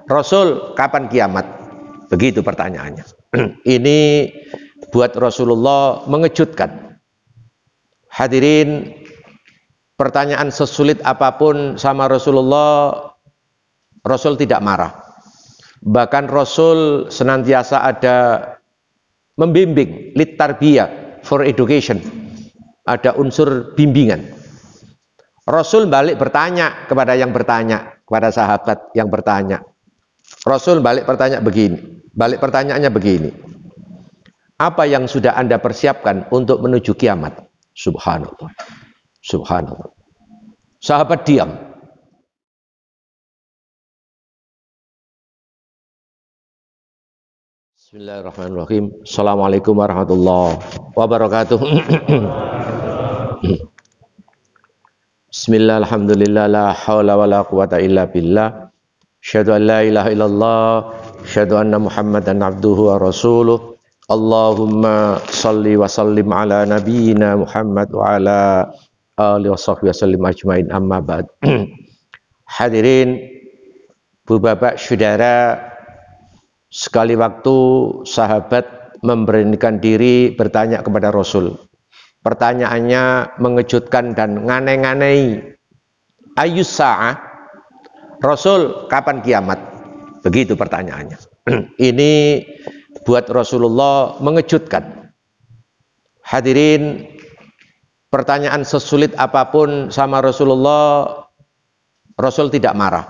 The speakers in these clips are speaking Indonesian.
Rasul, kapan kiamat? Begitu pertanyaannya. Ini buat Rasulullah mengejutkan. Hadirin, pertanyaan sesulit apapun sama Rasulullah, Rasul tidak marah. Bahkan Rasul senantiasa ada membimbing, litarbiyah, for education. Ada unsur bimbingan. Rasul balik bertanya kepada yang bertanya, kepada sahabat yang bertanya. Rasul balik bertanya begini, balik pertanyaannya begini. Apa yang sudah Anda persiapkan untuk menuju kiamat? Subhanallah. Subhanallah. Sahabat diam. Bismillahirrahmanirrahim. Assalamualaikum warahmatullahi wabarakatuh. Bismillah, alhamdulillah, la hawla wa la quwata illa billah. Asyhadu an la ilaha illallah, asyhadu anna Muhammadan abduhu wa rasuluh. Allahumma salli wa sallim ala nabiyyina Muhammad wa ala alihi washabbihi wasallim ajmain, amma ba'd. Hadirin, Bu Bapak, Saudara, sekali waktu sahabat memberanikan diri bertanya kepada Rasul. Pertanyaannya mengejutkan dan nganeh-nganei. Ayyus sa'ah? Rasul, kapan kiamat? Begitu pertanyaannya. Ini buat Rasulullah mengejutkan. Hadirin, pertanyaan sesulit apapun sama Rasulullah, Rasul tidak marah.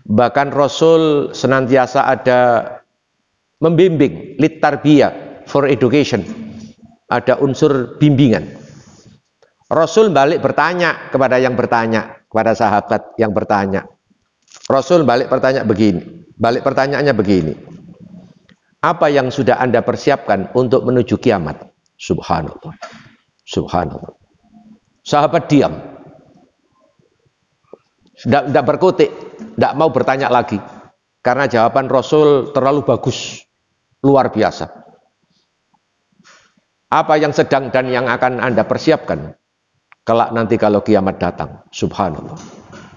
Bahkan Rasul senantiasa ada membimbing, litarbiyah, for education. Ada unsur bimbingan. Rasul balik bertanya kepada yang bertanya, kepada sahabat yang bertanya. Rasul balik bertanya begini, balik pertanyaannya begini. Apa yang sudah Anda persiapkan untuk menuju kiamat? Subhanallah. Subhanallah. Sahabat diam. Tidak berkutik, tidak mau bertanya lagi. Karena jawaban Rasul terlalu bagus, luar biasa. Apa yang sedang dan yang akan Anda persiapkan kelak nanti kalau kiamat datang? Subhanallah.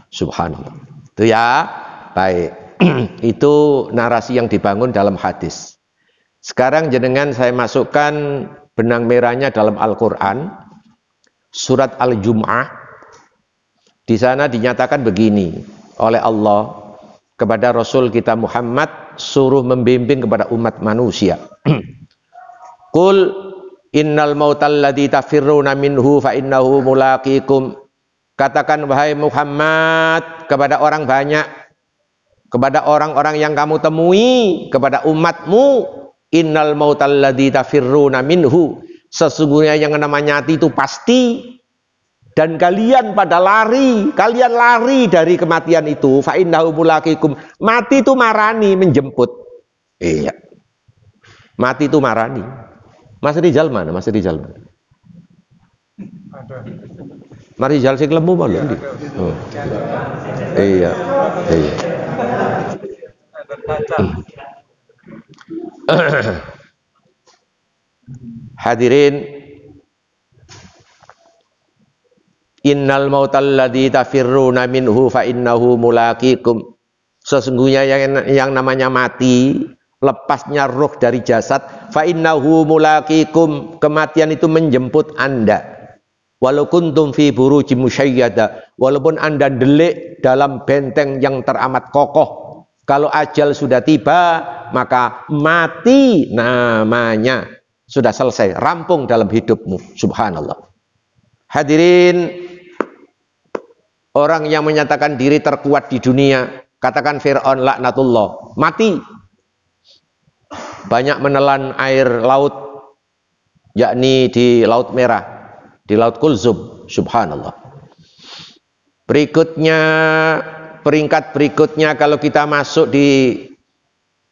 Subhanallah. Itu ya, baik. Itu narasi yang dibangun dalam hadis. Sekarang jenengan saya masukkan benang merahnya dalam Al-Quran, surat Al-Jum'ah. Di sana dinyatakan begini oleh Allah kepada Rasul kita Muhammad, suruh membimbing kepada umat manusia. Qul innal mautal ladzi tafirruna minhu fa innahu mulaqikum. Katakan wahai Muhammad kepada orang banyak, kepada orang-orang yang kamu temui, kepada umatmu, innal mautal ladzi tafirruna minhu, sesungguhnya yang namanya mati itu pasti, dan kalian pada lari, kalian lari dari kematian itu, fa innahu mulaqikum. Mati itu marani, menjemput. Iya. Mati itu marani. Mas Rizal mana? Mas Rizal mana? Mas Rizal sing lemu mana? Oh. Iya. Iya. Hadirin, innal mautal ladzi tafirruna minhu fa innahu mulaqikum. Sesungguhnya yang namanya mati, lepasnya ruh dari jasad, fa innahu mulaqikum, kematian itu menjemput Anda. Walau kuntum fi burujim musyayyada, walaupun Anda delik dalam benteng yang teramat kokoh, kalau ajal sudah tiba, maka mati namanya sudah selesai, rampung dalam hidupmu. Subhanallah. Hadirin, orang yang menyatakan diri terkuat di dunia, katakan Fir'aun laknatullah, mati. Banyak menelan air laut, yakni di Laut Merah, di Laut Kulzum. Subhanallah. Berikutnya, peringkat berikutnya kalau kita masuk di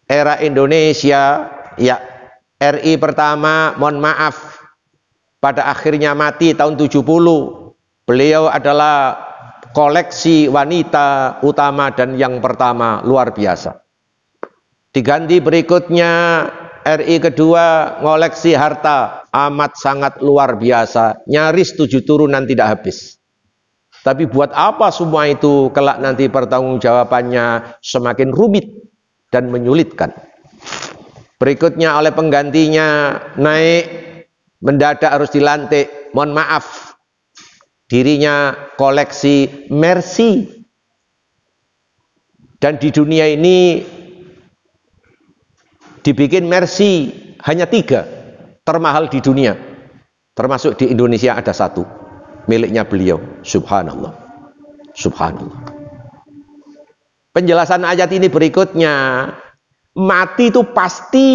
era Indonesia, ya RI pertama, mohon maaf, pada akhirnya mati tahun 70. Beliau adalah koleksi wanita utama dan yang pertama, luar biasa. Diganti berikutnya RI kedua, ngoleksi harta amat sangat luar biasa, nyaris 7 turunan tidak habis. Tapi buat apa semua itu kelak nanti pertanggungjawabannya semakin rumit dan menyulitkan. Berikutnya oleh penggantinya naik mendadak harus dilantik. Mohon maaf, dirinya koleksi Mercy. Dan di dunia ini dibikin Mercy hanya 3 termahal di dunia, termasuk di Indonesia ada 1 miliknya beliau. Subhanallah, subhanallah. Penjelasan ayat ini berikutnya, mati itu pasti.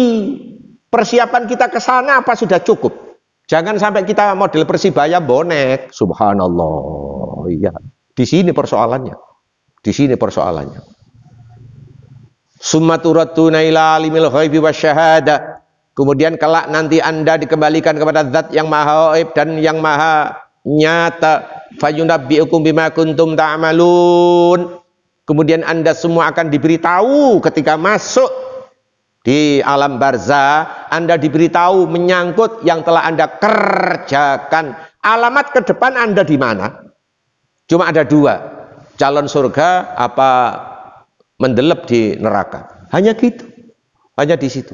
Persiapan kita ke sana apa sudah cukup? Jangan sampai kita model Persibaya bonek. Subhanallah. Iya, di sini persoalannya, di sini persoalannya. Summa turadduna ila alimil ghaibi wasyahada. Kemudian kelak nanti Anda dikembalikan kepada zat yang maha gaib dan yang maha nyata. Fayunabbi'ukum bima kuntum ta'malun. Kemudian Anda semua akan diberitahu ketika masuk di alam barzah. Anda diberitahu menyangkut yang telah Anda kerjakan. Alamat ke depan Anda di mana? Cuma ada 2, calon surga apa mendelep di neraka. Hanya gitu, hanya di situ.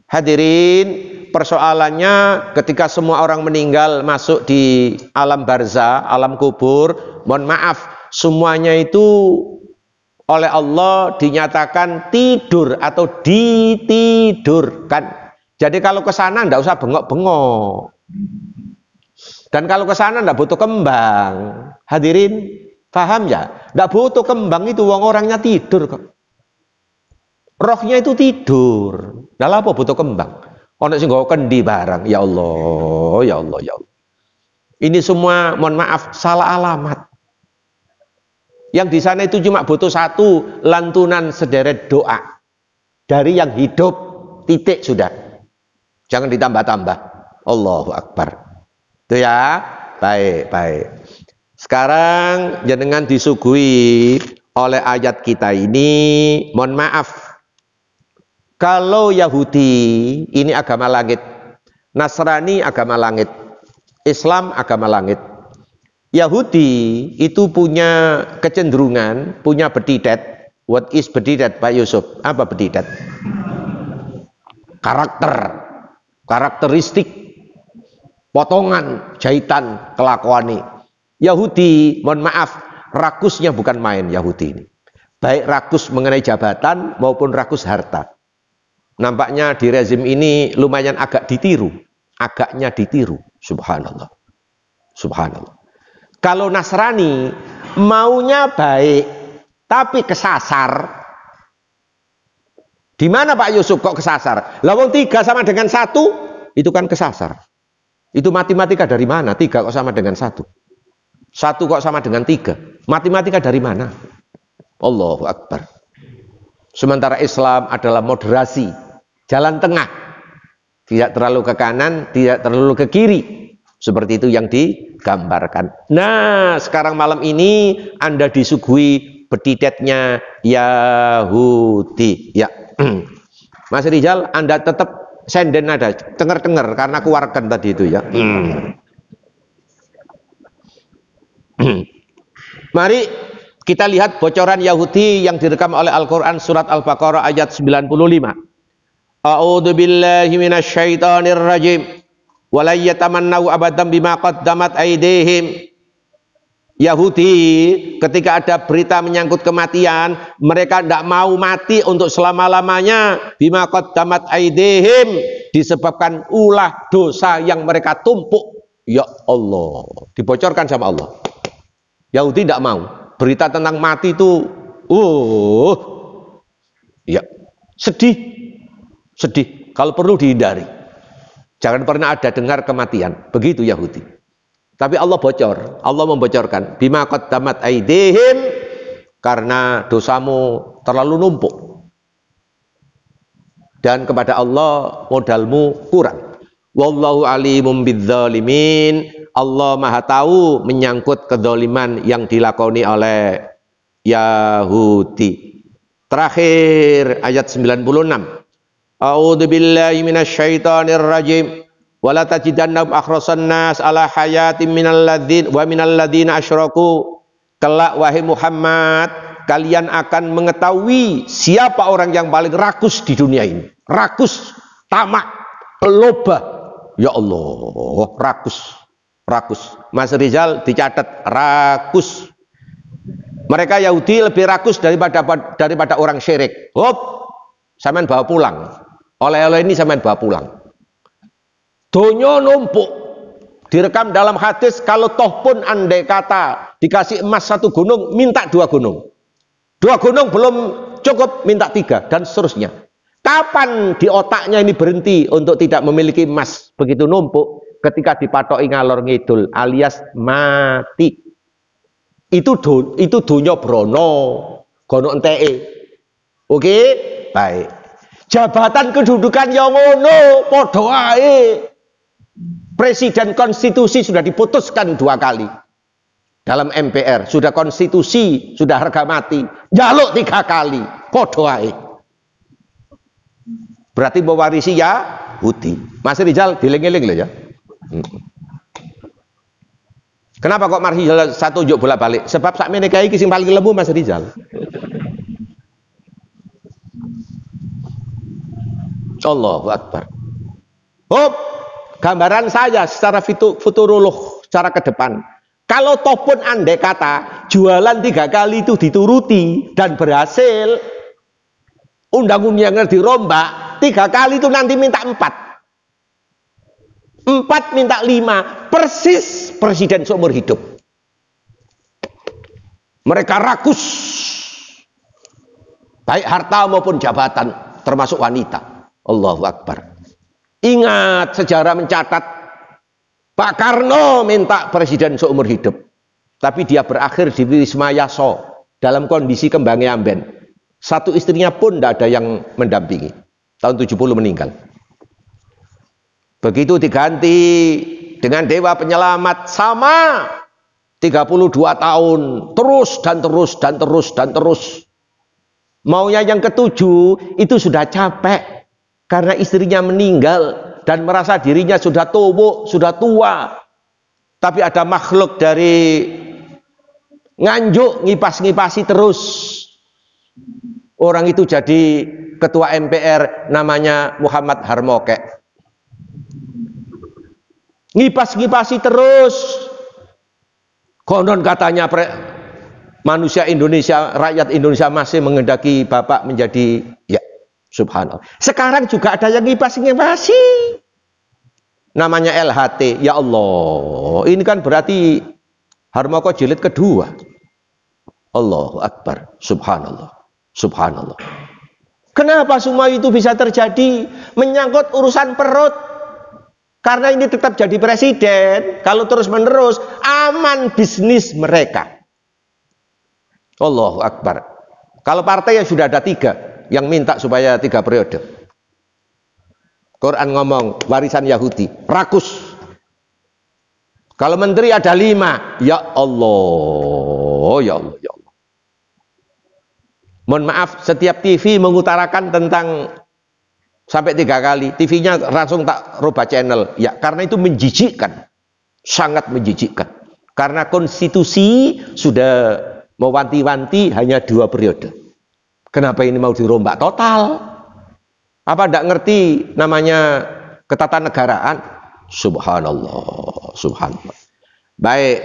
Hadirin, persoalannya ketika semua orang meninggal masuk di alam barzah, alam kubur, mohon maaf, semuanya itu oleh Allah dinyatakan tidur atau ditidurkan. Jadi kalau ke sana enggak usah bengok-bengok. Dan kalau ke sana enggak butuh kembang. Hadirin, paham ya? Enggak butuh kembang itu, wong orangnya tidur kok. Rohnya itu tidur. Lah apa butuh kembang? Ono sing nggawa kendi barang. Ya Allah, ya Allah, ya Allah. Ini semua mohon maaf salah alamat. Yang di sana itu cuma butuh 1 lantunan sederet doa dari yang hidup, titik sudah. Jangan ditambah-tambah. Allahu Akbar. Itu ya. Baik, baik. Sekarang jenengan disuguhi oleh ayat kita ini, mohon maaf. Kalau Yahudi ini agama langit, Nasrani agama langit, Islam agama langit. Yahudi itu punya kecenderungan, punya bedidat. What is bedidat, Pak Yusuf? Apa bedidat? Karakteristik, potongan, jahitan, kelakuan. Yahudi, mohon maaf, rakusnya bukan main Yahudi ini. Baik rakus mengenai jabatan maupun rakus harta. Nampaknya di rezim ini lumayan agak ditiru. Agaknya ditiru. Subhanallah. Subhanallah. Kalau Nasrani maunya baik tapi kesasar. Di mana Pak Yusuf kok kesasar? Lawang 3 sama dengan 1 itu kan kesasar. Itu matematika dari mana? 3 kok sama dengan 1? 1 kok sama dengan 3? Matematika dari mana? Allahu Akbar. Sementara Islam adalah moderasi, jalan tengah, tidak terlalu ke kanan, tidak terlalu ke kiri, seperti itu yang digambarkan. Nah, sekarang malam ini Anda disuguhi bedidatnya Yahudi. Ya, Mas Rizal, Anda tetap senden ada, dengar-dengar karena keluarkan tadi itu ya. Mari kita lihat bocoran Yahudi yang direkam oleh Al-Quran surat Al-Baqarah ayat 95. A'udzu billahi minasyaitonir rajim. Wa la yatamannau abadan bima qaddamat aydihim. Yahudi ketika ada berita menyangkut kematian, mereka tidak mau mati untuk selama-lamanya. Bima qaddamat aydihim, disebabkan ulah dosa yang mereka tumpuk. Ya Allah, dibocorkan sama Allah. Yahudi tidak mau. Berita tentang mati itu, ya sedih, sedih. Kalau perlu dihindari, jangan pernah ada dengar kematian. Begitu Yahudi. Tapi Allah bocor, Allah membocorkan. Bima qaddamat aydihim, karena dosamu terlalu numpuk. Dan kepada Allah modalmu kurang. Wallahu alimum bidzalimin. Allah maha tahu menyangkut kezaliman yang dilakoni oleh Yahudi. Terakhir ayat 96. A'udzu billahi minasyaitonir rajim. Wala tajidannahum akhrasan nas ala hayatin minal ladzina asyraku. Kelak wahai Muhammad, kalian akan mengetahui siapa orang yang paling rakus di dunia ini. Rakus, tamak, loba. Ya Allah, rakus. Mas Rizal dicatat rakus. Mereka Yahudi lebih rakus daripada orang syirik. Hop, sampean bawa pulang. Oleh-oleh ini sampean bawa pulang. Donyo numpuk. Direkam dalam hadis, kalau toh pun andai kata dikasih emas 1 gunung, minta 2 gunung. 2 gunung belum cukup, minta 3, dan seterusnya. Kapan di otaknya ini berhenti untuk tidak memiliki emas begitu numpuk? Ketika dipatoki ngalor ngidul alias mati. Itu dunya brono, gono enteke. Oke, baik. Jabatan kedudukan yang ngono, padha ae. Presiden konstitusi sudah diputuskan 2 kali dalam MPR, sudah konstitusi, sudah harga mati, jaluk 3 kali, padha ae. Berarti mewarisi Yahudi. Mas Rizal diling-eling loh ya. Kenapa kok Mas Rizal satu juk bolak-balik? Sebab sak meneh iki sing paling lemu Mas Rizal. Allahu Akbar. Hop, gambaran saya secara futurolog, secara ke depan. Kalau toh pun andai kata jualan 3 kali itu dituruti dan berhasil, undang-undang dirombak, 3 kali itu nanti minta 4. 4 minta 5, persis presiden seumur hidup. Mereka rakus, baik harta maupun jabatan, termasuk wanita. Allahu Akbar. Ingat, sejarah mencatat Pak Karno minta presiden seumur hidup, tapi dia berakhir di Wisma Yaso dalam kondisi kembang amben. 1 istrinya pun tidak ada yang mendampingi. Tahun 70 meninggal. Begitu diganti dengan Dewa Penyelamat, sama 32 tahun, terus. Maunya yang ke-7 itu sudah capek karena istrinya meninggal dan merasa dirinya sudah tua. Tapi ada makhluk dari Nganjuk ngipas-ngipasi terus. Orang itu jadi ketua MPR, namanya Muhammad Harmoke. Ngipas-ngipasi terus. Konon katanya manusia Indonesia, rakyat Indonesia masih menghendaki Bapak menjadi, ya subhanallah. Sekarang juga ada yang ngipas-ngipasi. Namanya LHT. Ya Allah, ini kan berarti Harmoko jilid kedua. Allahu Akbar. Subhanallah. Subhanallah. Kenapa semua itu bisa terjadi? Menyangkut urusan perut. Karena ini tetap jadi presiden, kalau terus-menerus aman bisnis mereka. Allahu Akbar. Kalau partai yang sudah ada 3 yang minta supaya 3 periode. Quran ngomong warisan Yahudi, rakus. Kalau menteri ada 5, ya Allah, ya Allah, ya Allah. Mohon maaf, setiap TV mengutarakan tentang sampai 3 kali, TV-nya langsung tak rubah channel. Ya, karena itu menjijikkan, sangat menjijikkan. Karena konstitusi sudah mewanti-wanti hanya 2 periode. Kenapa ini mau dirombak total? Apa tidak ngerti namanya ketatanegaraan? Subhanallah, subhanallah. Baik.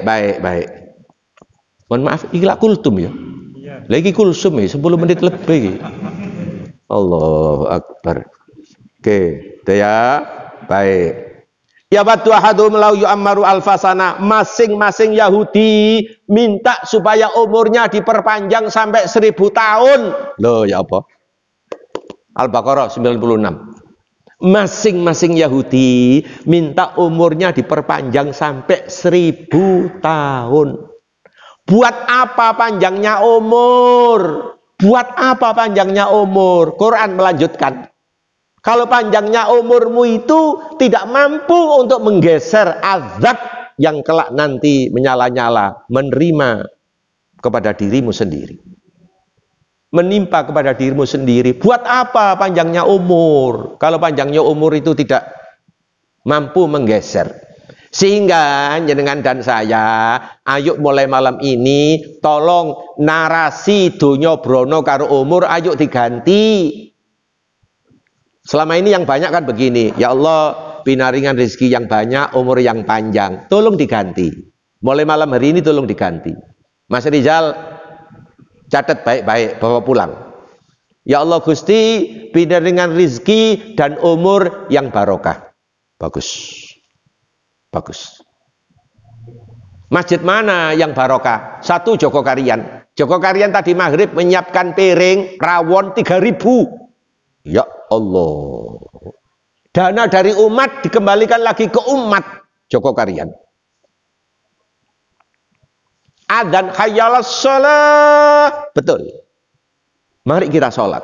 Mohon maaf, ikhlas kultum ya. Lagi kulsum ya, 10 menit lebih. Allahu Akbar. Oke, itu ya. Baik. Ya batu ahadum lau yu'ammaru alfasana. Masing-masing Yahudi minta supaya umurnya diperpanjang sampai 1000 tahun. Loh, ya apa? Al-Baqarah 96. Masing-masing Yahudi minta umurnya diperpanjang sampai 1000 tahun. Buat apa panjangnya umur? Buat apa panjangnya umur? Quran melanjutkan. Kalau panjangnya umurmu itu tidak mampu untuk menggeser azab yang kelak nanti menyala-nyala, menerima kepada dirimu sendiri. Menimpa kepada dirimu sendiri. Buat apa panjangnya umur? Kalau panjangnya umur itu tidak mampu menggeser. Sehingga jenengan dan saya, ayo mulai malam ini tolong narasi donya brono karo umur ayo diganti. Selama ini yang banyak kan begini, ya Allah pinaringan rezeki yang banyak, umur yang panjang, tolong diganti. Mulai malam hari ini tolong diganti. Mas Rizal catat baik-baik bawa pulang. Ya Allah Gusti pinaringan rezeki dan umur yang barokah. Bagus. Bagus. Masjid mana yang barokah? Satu Jogokarian. Jogokarian tadi maghrib menyiapkan piring rawon 3.000. Ya Allah. Dana dari umat dikembalikan lagi ke umat. Jogokarian. Adzan hayyalas shalah. Betul. Mari kita sholat.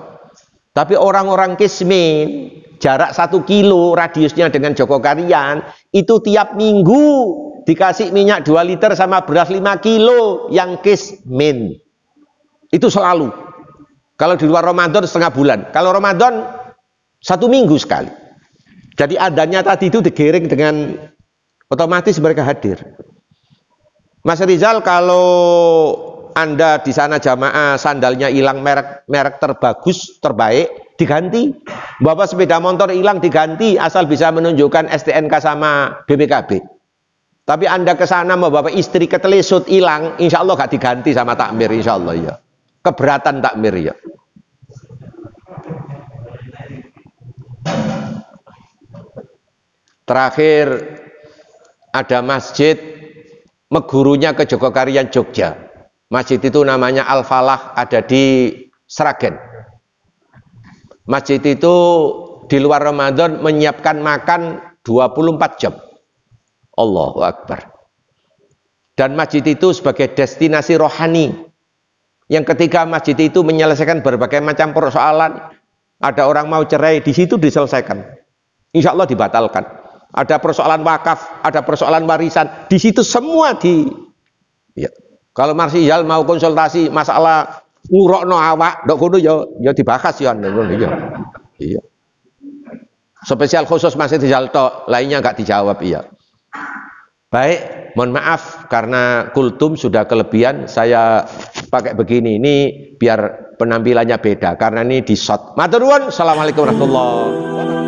Tapi orang-orang kismin jarak 1 kilo radiusnya dengan Jogokarian itu tiap minggu dikasih minyak 2 liter sama beras 5 kilo yang kismin. Itu selalu. Kalau di luar Ramadan setengah bulan. Kalau Ramadan 1 minggu sekali. Jadi adanya tadi itu digiring dengan otomatis mereka hadir. Mas Rizal, kalau Anda di sana jamaah sandalnya hilang merek terbagus, terbaik, diganti. Bapak sepeda motor hilang diganti asal bisa menunjukkan STNK sama BPKB. Tapi Anda ke sana bapak istri ketelesut hilang, insya Allah gak diganti sama takmir, insya Allah ya. Keberatan takmir ya. Terakhir ada masjid megurunya ke Jogokarian Jogja. Masjid itu namanya Al-Falah, ada di Sragen. Masjid itu di luar Ramadan menyiapkan makan 24 jam. Allahu Akbar. Dan masjid itu sebagai destinasi rohani. Yang ketika masjid itu menyelesaikan berbagai macam persoalan, ada orang mau cerai, di situ diselesaikan. Insya Allah dibatalkan. Ada persoalan wakaf, ada persoalan warisan, di situ semua ya. Kalau Marsiyal mau konsultasi masalah ngurokno awak, dok kudu ya dibahas ya. Iya. Spesial khusus Mas Rizal tok, lainnya nggak dijawab iya. Baik, mohon maaf karena kultum sudah kelebihan, saya pakai begini ini biar penampilannya beda karena ini di shot. Matur nuwun, assalamualaikum warahmatullahi wabarakatuh.